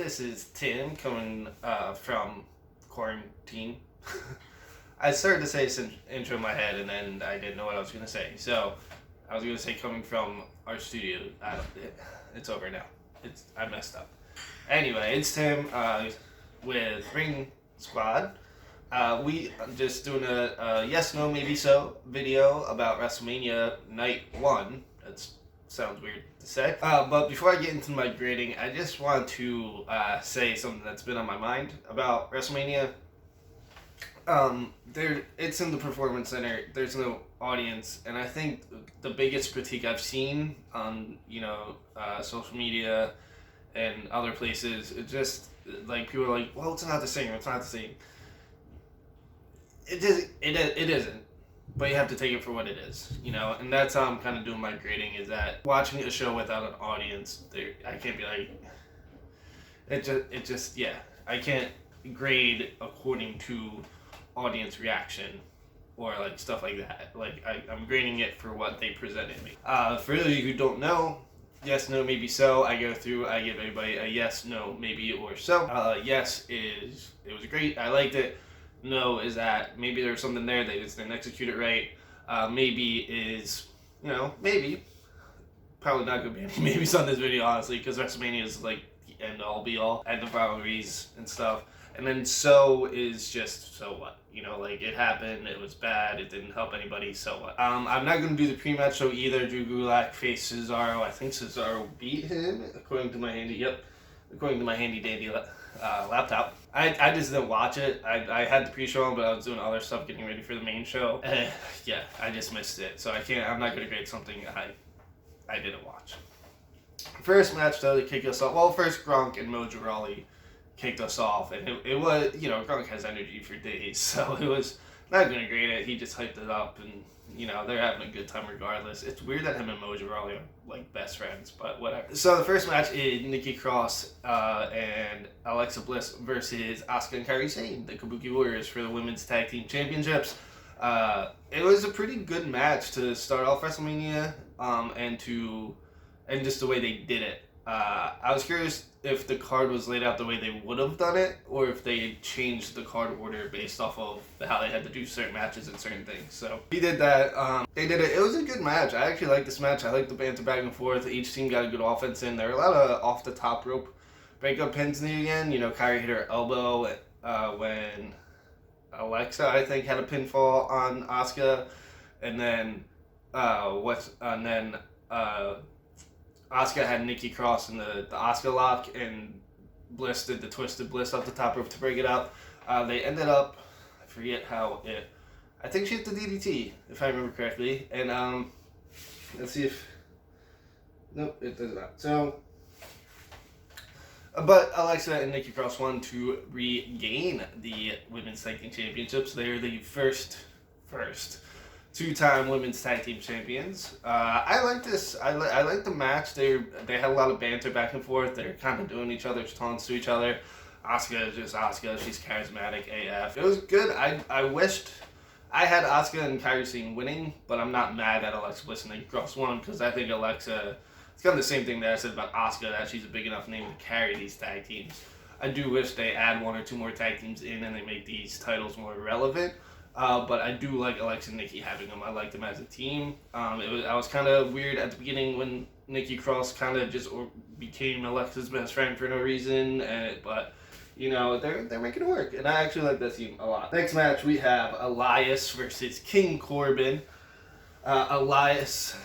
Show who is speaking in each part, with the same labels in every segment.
Speaker 1: this is Tim coming from quarantine. I started to say this intro in my head and then I didn't know what I was going to say. So I was going to say coming from our studio. It's over now. I messed up. Anyway, it's Tim with Ring Squad. We just doing a yes, no, maybe so video about Wrestlemania Night 1. That sounds weird to say. But before I get into my grading, I just want to say something that's been on my mind about WrestleMania. It's in the Performance Center. There's no audience, and I think the biggest critique I've seen on social media and other places, it's just like people are like, well, it's not the same. It's not the same. It isn't. But you have to take it for what it is, and that's how I'm kind of doing my grading, is that watching a show without an audience, I can't be like, I can't grade according to audience reaction or like stuff like that. Like I'm grading it for what they presented me. For those of you who don't know, yes, no, maybe so, I give everybody a yes, no, maybe, or so. Yes is, it was great, I liked it. No is that maybe there's something there, they just didn't execute it right. Maybe is, maybe, probably not gonna be any maybes on this video, honestly, because WrestleMania is like the end all be all, end of rivalries and stuff. And then so is just, so what? Like it happened, it was bad, it didn't help anybody, so what? I'm not going to do the pre-match show either. Drew Gulak faced Cesaro. I think Cesaro beat him, according to my handy dandy laptop. I just didn't watch it. I had the pre-show on, but I was doing other stuff, getting ready for the main show. I just missed it. So I'm not going to grade something I didn't watch. First match, though, to kick us off. Well, first Gronk and Mojo Rawley kicked us off, and it was, Gronk has energy for days, so it was not going to grade it. He just hyped it up, and, they're having a good time regardless. It's weird that him and Mojo Rawley are, like, best friends, but whatever. So the first match is Niki Cross and Alexa Bliss versus Asuka and Kari, the Kabuki Warriors, for the Women's Tag Team Championships. It was a pretty good match to start off WrestleMania, and just the way they did it. I was curious if the card was laid out the way they would have done it, or if they changed the card order based off of how they had to do certain matches and certain things. So he did that. They did it. It was a good match. I actually liked this match. I liked the banter back and forth. Each team got a good offense in. There were a lot of off the top rope breakup pins in the end. Kari hit her elbow when Alexa, I think, had a pinfall on Asuka, and then Asuka had Niki Cross in the Asuka lock, and Bliss did the twisted Bliss off the top rope to break it up. They ended up, I forget how I think she hit the DDT, if I remember correctly. And let's see if, nope, it does not. So, but Alexa and Niki Cross won to regain the Women's Tag Team Championships. They are the first two-time Women's Tag Team Champions. I like this. I like the match. They had a lot of banter back and forth. They're kind of doing each other's taunts to each other. Asuka is just Asuka. She's charismatic AF. It was good. I wished I had Asuka and Kari winning, but I'm not mad at Alexa Bliss and Niki Cross won, because I think Alexa, it's kind of the same thing that I said about Asuka, that she's a big enough name to carry these tag teams. I do wish they add one or two more tag teams in and they make these titles more relevant. But I do like Alexa and Niki having them. I like them as a team. I was kind of weird at the beginning when Niki Cross kind of just became Alexa's best friend for no reason. But they're making it work, and I actually like that team a lot. Next match we have Elias versus King Corbin. Elias,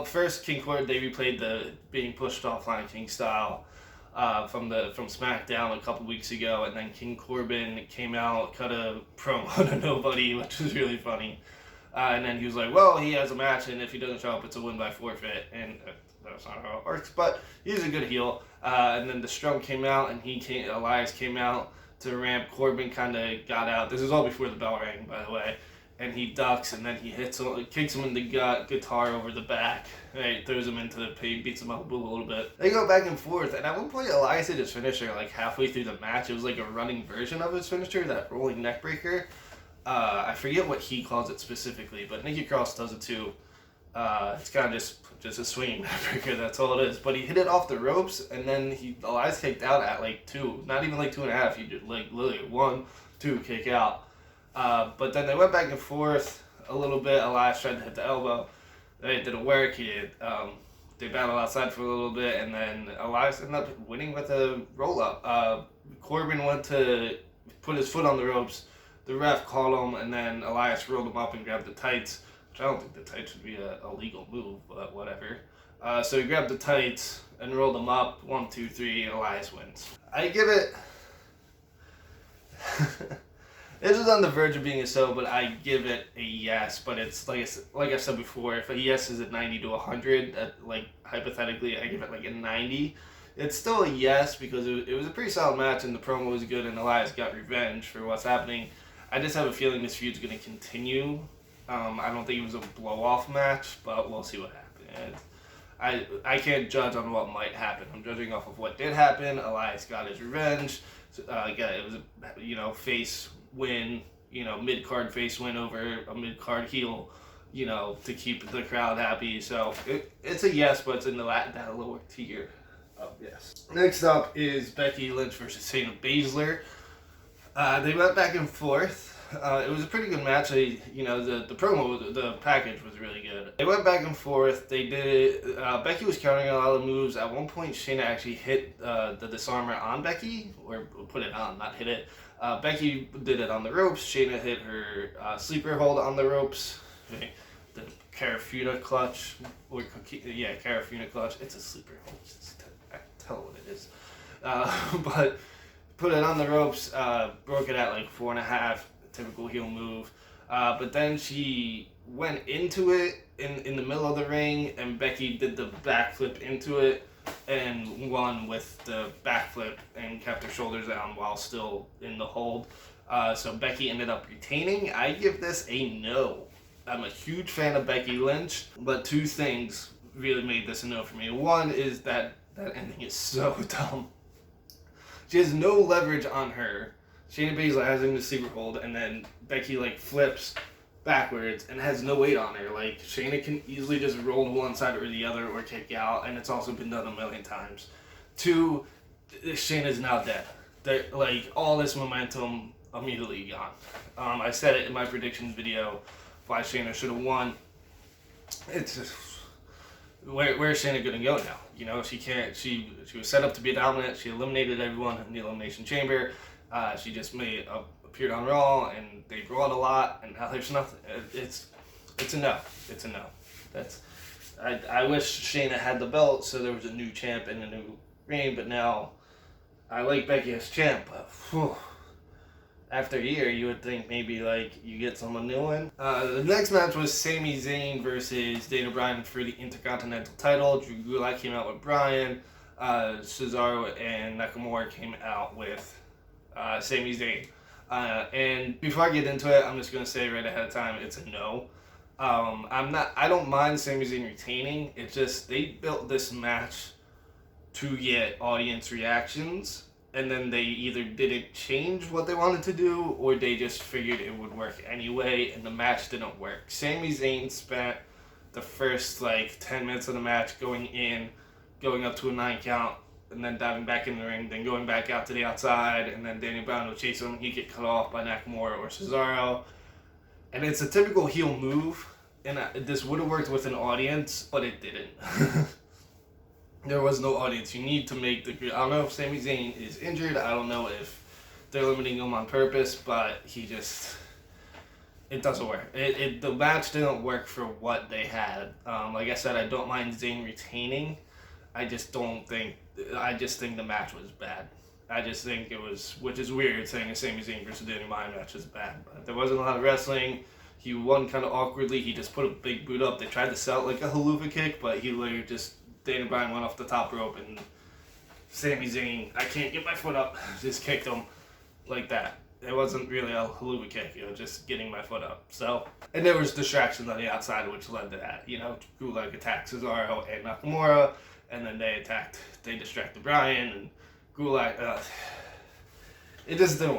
Speaker 1: first King Corbin, they replayed the being pushed off Lion King style. From SmackDown a couple weeks ago, and then King Corbin came out, cut a promo to nobody, which was really funny. And then he was like, well, he has a match, and if he doesn't show up, it's a win by forfeit. And that's not how it works, but he's a good heel. And then the Strong came out, and Elias came out to ramp. Corbin kind of got out. This is all before the bell rang, by the way. And he ducks, and then he kicks him in the gut, guitar over the back, right, throws him into the paint, beats him up a little bit. They go back and forth, and at one point Elias hit his finisher like halfway through the match. It was like a running version of his finisher, that rolling neck breaker. I forget what he calls it specifically, but Niki Cross does it too. It's kind of just a swinging neckbreaker. That's all it is. But he hit it off the ropes, and then Elias kicked out at like 2, not even like 2.5. He did like literally 1, 2 kick out. But then they went back and forth a little bit. Elias tried to hit the elbow. It didn't work. They battled outside for a little bit, and then Elias ended up winning with a roll up. Corbin went to put his foot on the ropes. The ref called him, and then Elias rolled him up and grabbed the tights. I don't think the tights would be a legal move, but whatever. So he grabbed the tights and rolled them up. 1, 2, 3, and Elias wins. I give it. This is on the verge of being a so, but I give it a yes. But it's like I said before, if a yes is at 90 to 100, like hypothetically, I give it like a 90. It's still a yes because it was a pretty solid match and the promo was good and Elias got revenge for what's happening. I just have a feeling this feud's going to continue. I don't think it was a blow-off match, but we'll see what happens. I can't judge on what might happen. I'm judging off of what did happen. Elias got his revenge. It was a face win, mid-card face win over a mid-card heel, to keep the crowd happy. So it's a yes, but it's in that lower tier of yes. Next up is Becky Lynch versus Shayna Baszler. They went back and forth. It was a pretty good match. The promo, the package was really good. They went back and forth. They did. Becky was countering a lot of moves. At one point, Shayna actually hit the disarmer on Becky, or put it on, not hit it. Becky did it on the ropes. Shayna hit her sleeper hold on the ropes. The Carafuna clutch, Carafuna clutch. It's a sleeper hold. Tell what it is. But put it on the ropes. Broke it at like 4.5. Typical heel move. But then she went into it in the middle of the ring, and Becky did the backflip into it and won with the backflip and kept her shoulders down while still in the hold. So Becky ended up retaining. I give this a no. I'm a huge fan of Becky Lynch, but 2 things really made this a no for me. One is that ending is so dumb. She has no leverage on her. Shayna Baszler has him in the sleeper hold, and then Becky flips backwards and has no weight on her. Shayna can easily just roll to one side or the other or kick out, and it's also been done a million times. 2, Shayna's now dead. All this momentum immediately gone. I said it in my predictions video why Shayna should have won. It's just where's Shayna gonna go now? She can't. She was set up to be dominant. She eliminated everyone in the Elimination Chamber. She just appeared on Raw, and they brawled a lot, and now there's nothing. It's a no. It's a no. I wish Shayna had the belt so there was a new champ and a new reign, but now I like Becky as champ, but after a year you would think maybe you get someone new in. The next match was Sami Zayn versus Daniel Bryan for the Intercontinental title. Drew Gulak came out with Bryan. Cesaro and Nakamura came out with Sami Zayn. And before I get into it, I'm just gonna say right ahead of time, it's a no. I don't mind Sami Zayn retaining. It's just they built this match to get audience reactions, and then they either didn't change what they wanted to do, or they just figured it would work anyway, and the match didn't work. Sami Zayn spent the first 10 minutes of the match going up to a 9 count, and then diving back in the ring, then going back out to the outside, and then Daniel Bryan would chase him, he'd get cut off by Nakamura or Cesaro. And it's a typical heel move, and this would have worked with an audience, but it didn't. There was no audience. You need to make I don't know if Sami Zayn is injured, I don't know if they're limiting him on purpose, but it doesn't work. The match didn't work for what they had. Like I said, I don't mind Zayn retaining. I just think the match was bad. I just think it was, which is weird saying a Sami Zayn versus Daniel Bryan match is bad, but there wasn't a lot of wrestling. He won kind of awkwardly. He just put a big boot up. They tried to sell it like a haluva kick, but he literally Daniel Bryan went off the top rope, and Sami Zayn, I can't get my foot up, just kicked him like that. It wasn't really a haluva kick, just getting my foot up. So, and there was distractions on the outside, which led to that. Gulak attacked Cesaro and Nakamura, and then they distracted Bryan, and Gulak, it just didn't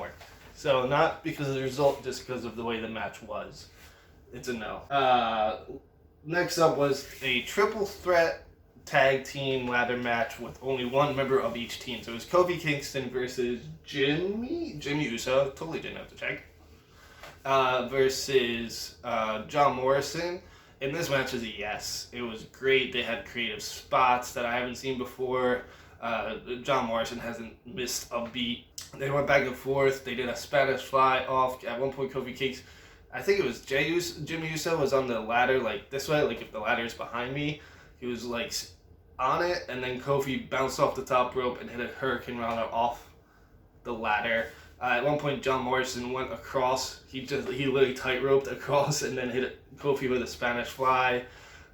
Speaker 1: work. So, not because of the result, just because of the way the match was. It's a no. Next up was a triple threat tag team ladder match with only one member of each team. So it was Kofi Kingston versus Jimmy Uso. Totally didn't have to check. Versus John Morrison. And this match is a yes. It was great. They had creative spots that I haven't seen before. John Morrison hasn't missed a beat. They went back and forth. They did a Spanish fly off. At one point, Kofi Kingston, I think it was Jimmy Uso was on the ladder like this way. Like if the ladder is behind me, he was like on it. And then Kofi bounced off the top rope and hit a Hurricane Rana off the ladder. At one point, John Morrison went across. He literally tight-roped across and then hit Kofi with a Spanish fly.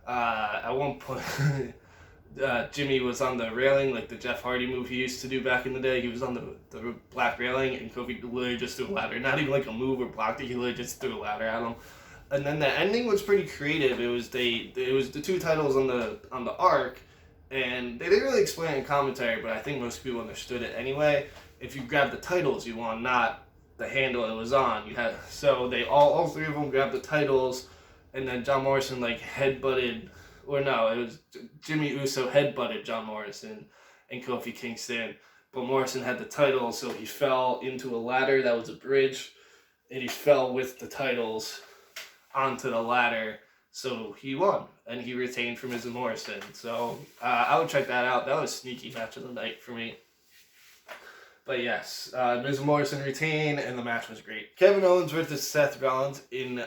Speaker 1: At one point, Jimmy was on the railing, like the Jeff Hardy move he used to do back in the day. He was on the black railing, and Kofi literally just threw a ladder. Not even like a move or blocked it. He literally just threw a ladder at him. And then the ending was pretty creative. It was the two titles on the arc, and they didn't really explain it in commentary, but I think most people understood it anyway. If you grab the titles you won, not the handle it was on. So they all three of them grabbed the titles, and then John Morrison like headbutted, or no, it was Jimmy Uso headbutted John Morrison and Kofi Kingston, but Morrison had the titles, so he fell into a ladder that was a bridge, and he fell with the titles onto the ladder, so he won, and he retained from Miz Morrison. So I would check that out. That was a sneaky match of the night for me. But yes, Miz Morrison retained, and the match was great. Kevin Owens versus Seth Rollins in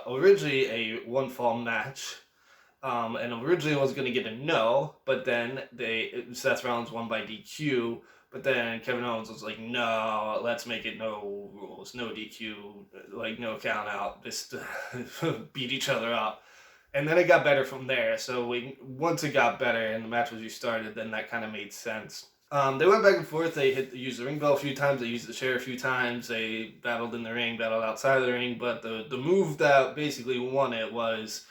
Speaker 1: originally a one-fall match. And originally was going to get a no, but then Seth Rollins won by DQ. But then Kevin Owens was like, no, let's make it no rules, no DQ, like no count out, just beat each other up. And then it got better from there. So once it got better and the match was restarted, then that kind of made sense. They went back and forth. They used the ring bell a few times. They used the chair a few times. They battled in the ring, battled outside of the ring. But the move that basically won it was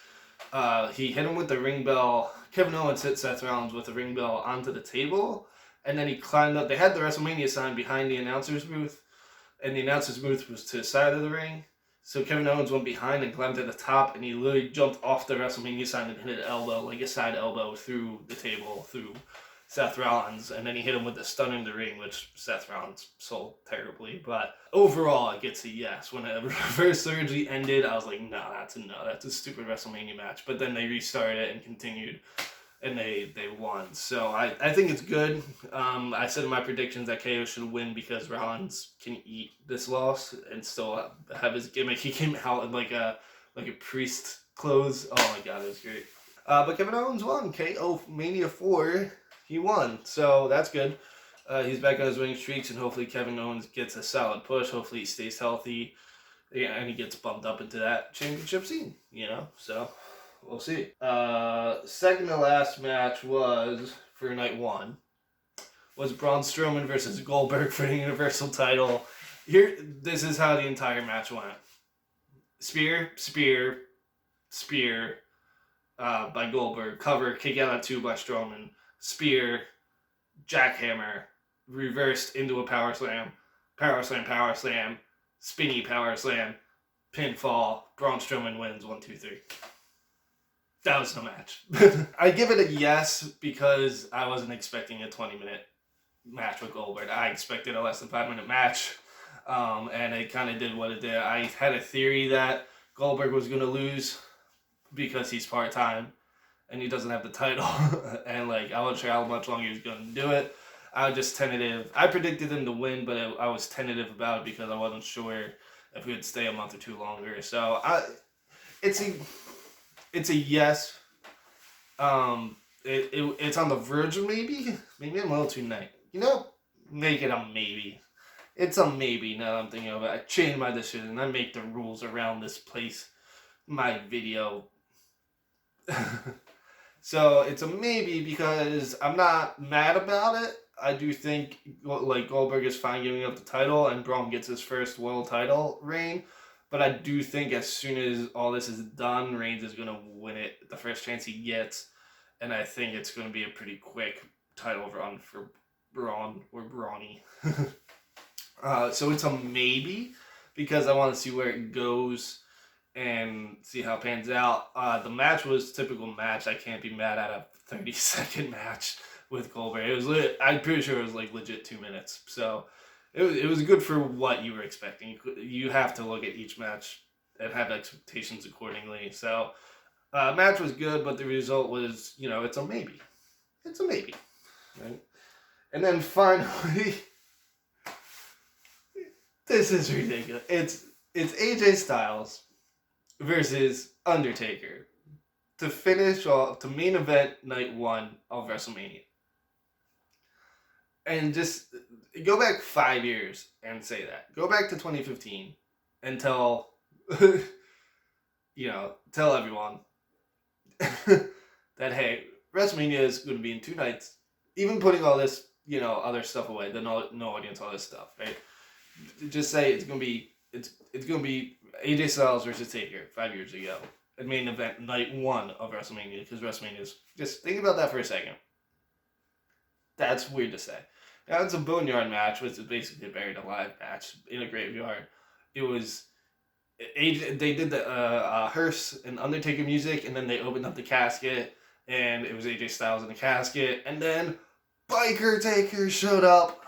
Speaker 1: he hit him with the ring bell. Kevin Owens hit Seth Rollins with the ring bell onto the table. And then he climbed up. They had the WrestleMania sign behind the announcer's booth. And the announcer's booth was to the side of the ring. So Kevin Owens went behind and climbed to the top. And he literally jumped off the WrestleMania sign and hit an elbow, like a side elbow, through the table, through Seth Rollins, and then he hit him with the stunner in the ring, which Seth Rollins sold terribly. But overall, it gets a yes. When the reverse surgery ended, I was like, no, that's a stupid WrestleMania match. But then they restarted it and continued, and they won. So I think it's good. I said in my predictions that KO should win because Rollins can eat this loss and still have his gimmick. He came out in like a priest clothes. Oh my god, it was great. But Kevin Owens won. KO Mania 4. He won, so that's good. He's back on his winning streaks, and hopefully Kevin Owens gets a solid push. Hopefully he stays healthy, and he gets bumped up into that championship scene, So we'll see. Second to last match was, for night one, was Braun Strowman versus Goldberg for the Universal title. This is how the entire match went. Spear, by Goldberg. Cover, kick out at 2 by Strowman. Spear, jackhammer, reversed into a power slam, spinny power slam, pinfall, Braun Strowman wins 1, 2, 3. That was no match. I give it a yes because I wasn't expecting a 20-minute match with Goldberg. I expected a less than 5-minute match, and it kind of did what it did. I had a theory that Goldberg was going to lose because he's part-time and he doesn't have the title, and I wasn't sure how much longer he was going to do it. I was just tentative. I predicted him to win, but I was tentative about it because I wasn't sure if he would stay a month or two longer. So it's a yes. It's on the verge of maybe. Maybe I'm a little too nice. Make it a maybe. It's a maybe now that I'm thinking of it. I changed my decision. I make the rules around this place. My video. So it's a maybe because I'm not mad about it. I do think Goldberg is fine giving up the title and Braun gets his first world title reign. But I do think as soon as all this is done, Reigns is going to win it the first chance he gets. And I think it's going to be a pretty quick title run for Braun or Brawny. So it's a maybe because I want to see where it goes. and see how it pans out. The match was typical match. I can't be mad at a 30-second match with Goldberg. It was I'm pretty sure it was like legit 2 minutes. So it was good for what you were expecting. You have to look at each match and have expectations accordingly. So match was good, but the result was, it's a maybe. It's a maybe. Right? And then finally, this is ridiculous. It's AJ Styles versus Undertaker to finish off, to main event night 1 of WrestleMania. And just go back 5 years and say that. Go back to 2015 and tell, tell everyone that, hey, WrestleMania is going to be in 2 nights. Even putting all this, other stuff away, the no audience, all this stuff, right? Just say it's going to be AJ Styles versus Taker 5 years ago. At main event night 1 of WrestleMania, because WrestleMania is, just think about that for a second. That's weird to say. Now, it's a boneyard match, which is basically a buried alive match in a graveyard. It was AJ. They did the hearse and Undertaker music, and then they opened up the casket, and it was AJ Styles in the casket, and then Biker Taker showed up.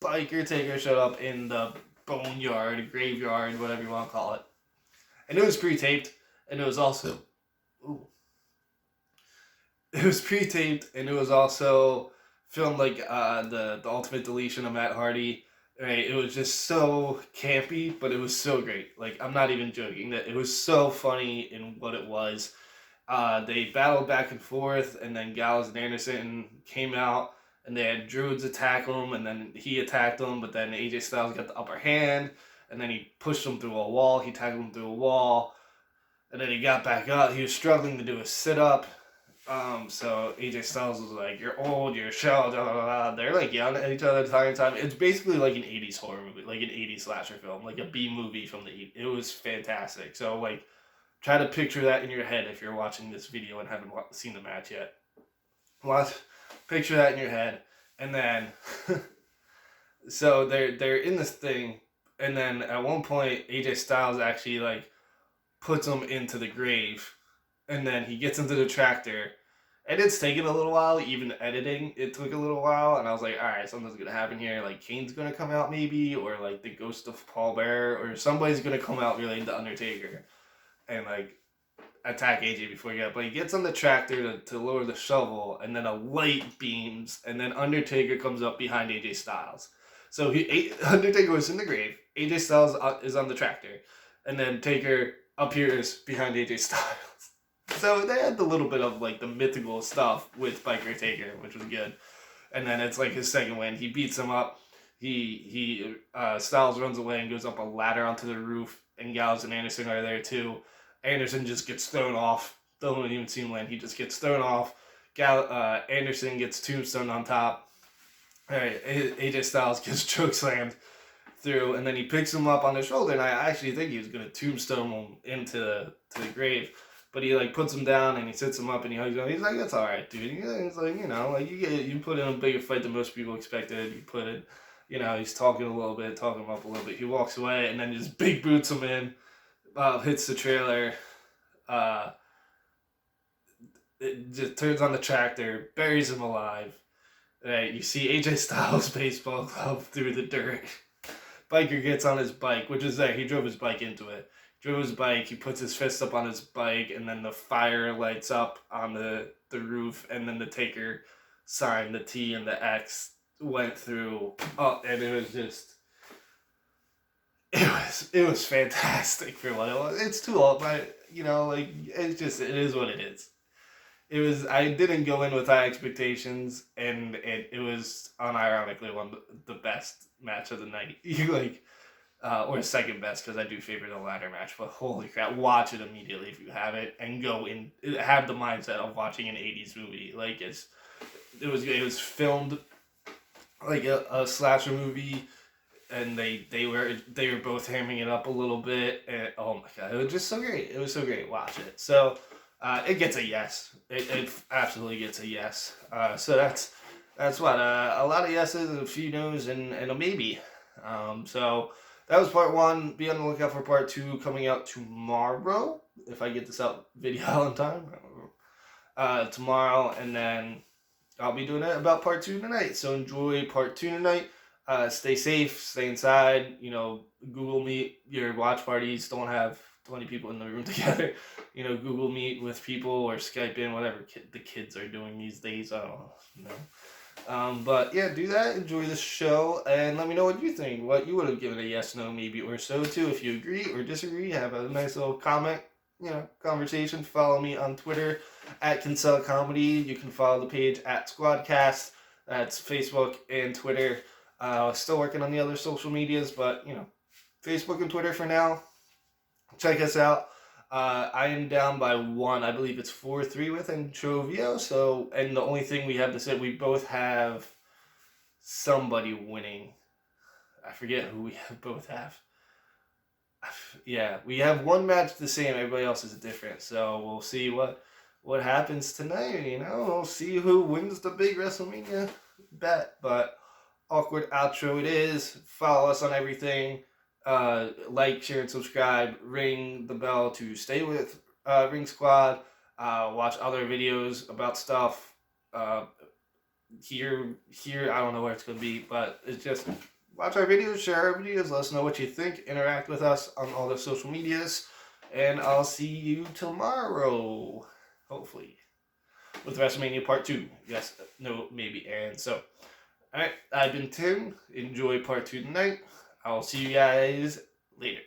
Speaker 1: Biker Taker showed up in the boneyard, graveyard, whatever you want to call it, and it was pre-taped, and it was also, it was pre-taped, and it was also filmed like the Ultimate Deletion of Matt Hardy. Right, it was just so campy, but it was so great. Like, I'm not even joking. That it was so funny in what it was. They battled back and forth, and then Gallows and Anderson came out, and they had Druids attack him, and then he attacked him, but then AJ Styles got the upper hand, and then he pushed him through a wall. He tackled him through a wall, and then he got back up. He was struggling to do a sit-up. So AJ Styles was like, "You're old, you're a shell," blah, blah, blah. They're like yelling at each other the entire time. It's basically like an 80s horror movie, like an 80s slasher film, like a B movie from the 80s. It was fantastic. So, like, try to picture that in your head if you're watching this video and haven't seen the match yet. Picture that in your head. And then, so they're in this thing, and then at one point, AJ Styles actually, like, puts him into the grave, and then he gets into the tractor. And it's taken a little while, even editing, it took a little while, and I was like, alright, something's gonna happen here, like, Kane's gonna come out maybe, or, like, the ghost of Paul Bearer, or somebody's gonna come out related to Undertaker, and, like, attack AJ before he but he gets on the tractor to lower the shovel, and then a light beams, and then Undertaker comes up behind AJ Styles. So Undertaker was in the grave, AJ Styles is on the tractor, and then Taker appears behind AJ Styles. So they had the little bit of, like, the mythical stuff with Biker Taker, which was good. And then it's like his second win. He beats him up. Styles runs away and goes up a ladder onto the roof, and Gallows and Anderson are there too. Anderson just gets thrown off. Doesn't even see him land. He just gets thrown off. Anderson gets tombstone on top. Alright, AJ Styles gets chokeslammed through, and then he picks him up on the shoulder, and I actually think he was going to tombstone him into the grave. But he, like, puts him down, and he sits him up, and he hugs him. He's like, "That's all right, dude." He's like, like, you put in a bigger fight than most people expected. You put it, he's talking him up a little bit. He walks away, and then just big boots him in, hits the trailer. It just turns on the tractor, buries him alive. Right, you see AJ Styles' baseball glove through the dirt. Biker gets on his bike, which is there. He drove his bike into it. Drove his bike, he puts his fist up on his bike, and then the fire lights up on the roof, and then the Taker sign, the T and the X went through. Oh, and it was just, it was fantastic for what it was. It's too old, but, it is what it is. I didn't go in with high expectations, and it was unironically one of the best match of the night. Or second best, because I do favor the ladder match, but holy crap, watch it immediately if you have it, and have the mindset of watching an 80s movie. Like, it was filmed like a slasher movie, and they were both hamming it up a little bit, and oh my god, it was just so great. It was so great. Watch it. So it gets a yes. It absolutely gets a yes. So that's what a lot of yeses, a few no's, and a maybe. So that was part 1. Be on the lookout for part 2 coming out tomorrow, if I get this out video on time. I don't know. Tomorrow, and then I'll be doing it about part 2 tonight. So enjoy part 2 tonight. Stay safe, stay inside. You know, Google Meet your watch parties. Don't have 20 people in the room together. You know, Google Meet with people or Skype in, whatever the kids are doing these days. I don't know. But yeah, do that. Enjoy the show, and let me know what you think. What you would have given a yes, no, maybe, or so to. If you agree or disagree, have a nice little comment. You know, conversation. Follow me on Twitter at Kinsella Comedy. You can follow the page at Squadcast. That's Facebook and Twitter. Still working on the other social medias, but you know, Facebook and Twitter for now. Check us out. I am down by 1. I believe it's 4-3 with Enchovio. So, and the only thing we have to say, we both have somebody winning. I forget who we both have. Yeah, we have one match the same. Everybody else is different. So we'll see what happens tonight. You know, we'll see who wins the big WrestleMania bet. But awkward outro it is. Follow us on everything. Like, share, and subscribe. Ring the bell to stay with Ring Squad. Watch other videos about stuff. Here, I don't know where it's going to be, but it's just watch our videos, share our videos, let us know what you think, interact with us on all the social medias, and I'll see you tomorrow, hopefully, with WrestleMania Part 2. Yes, no, maybe, and so. Alright, I've been Tim. Enjoy Part 2 tonight. I'll see you guys later.